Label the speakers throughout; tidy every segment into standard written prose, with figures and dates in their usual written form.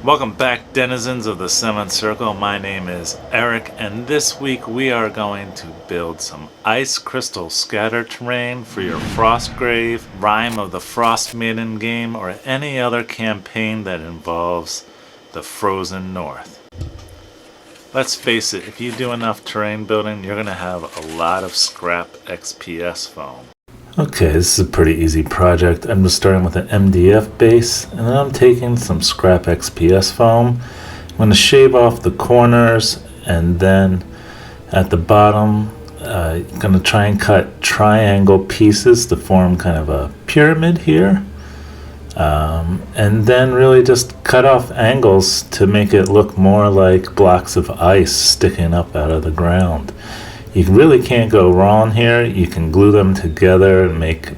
Speaker 1: Welcome back, denizens of the Seventh Circle. My name is Eric, and this week we are going to build some ice crystal scatter terrain for your Frostgrave, Rime of the Frost Maiden game, or any other campaign that involves the frozen north. Let's face it, if you do enough terrain building, you're going to have a lot of scrap XPS foam. Okay, this is a pretty easy project. I'm just starting with an MDF base, and then I'm taking some scrap XPS foam. I'm going to shave off the corners, and then at the bottom, I'm going to try and cut triangle pieces to form kind of a pyramid here. And then really just cut off angles to make it look more like blocks of ice sticking up out of the ground. You really can't go wrong here. You can glue them together and make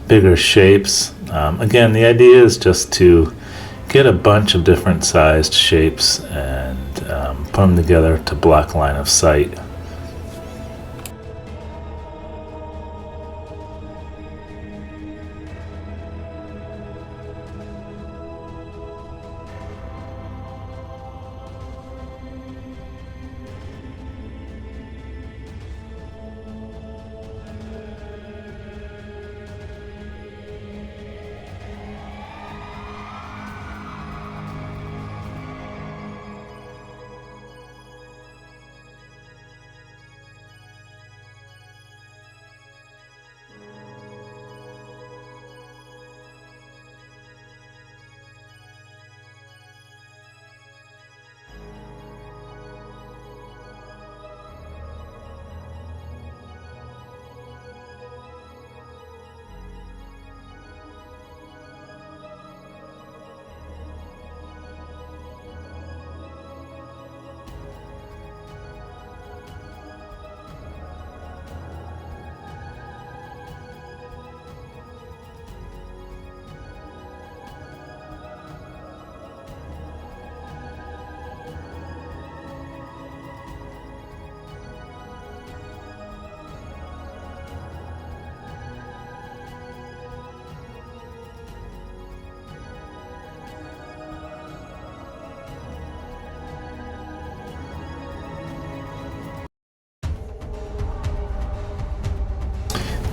Speaker 1: bigger shapes. Again, the idea is just to get a bunch of different sized shapes and put them together to block line of sight.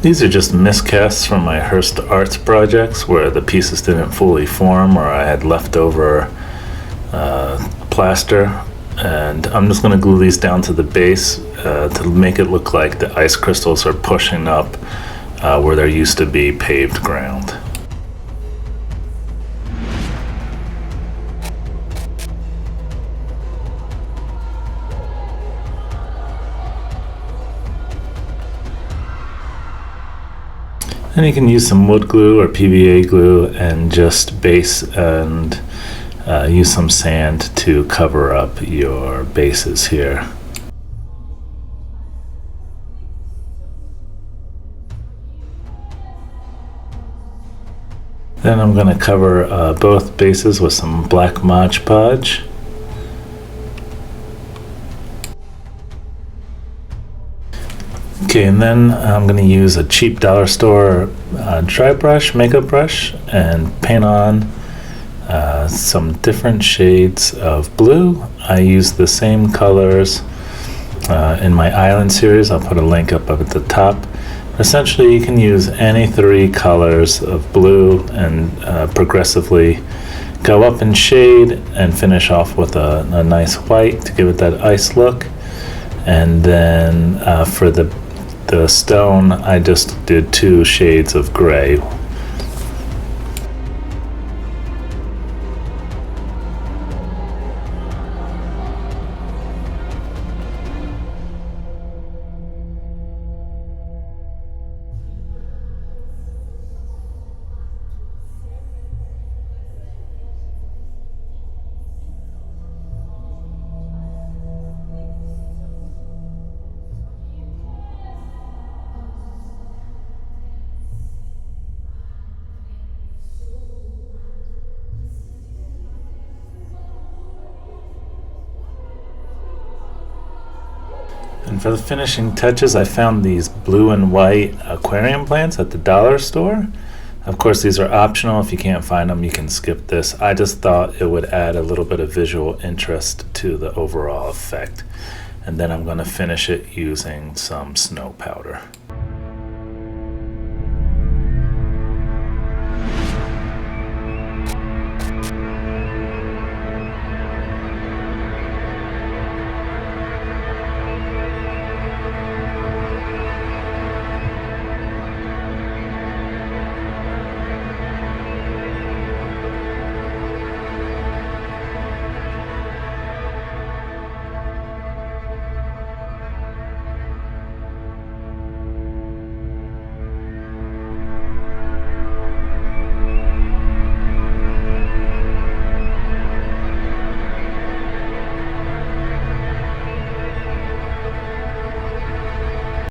Speaker 1: These are just miscasts from my Hearst Arts projects where the pieces didn't fully form or I had leftover plaster, and I'm just going to glue these down to the base to make it look like the ice crystals are pushing up where there used to be paved ground. And you can use some wood glue or PVA glue and just base and use some sand to cover up your bases here. Then I'm going to cover both bases with some black Mod Podge. Okay, and then I'm going to use a cheap dollar store dry brush, makeup brush, and paint on some different shades of blue. I use the same colors in my island series. I'll put a link up at the top. Essentially, you can use any three colors of blue and progressively go up in shade and finish off with a nice white to give it that ice look. And then for the stone, I just did 2 shades of gray. And for the finishing touches, I found these blue and white aquarium plants at the dollar store. Of course, these are optional. If you can't find them, you can skip this. I just thought it would add a little bit of visual interest to the overall effect. And then I'm going to finish it using some snow powder.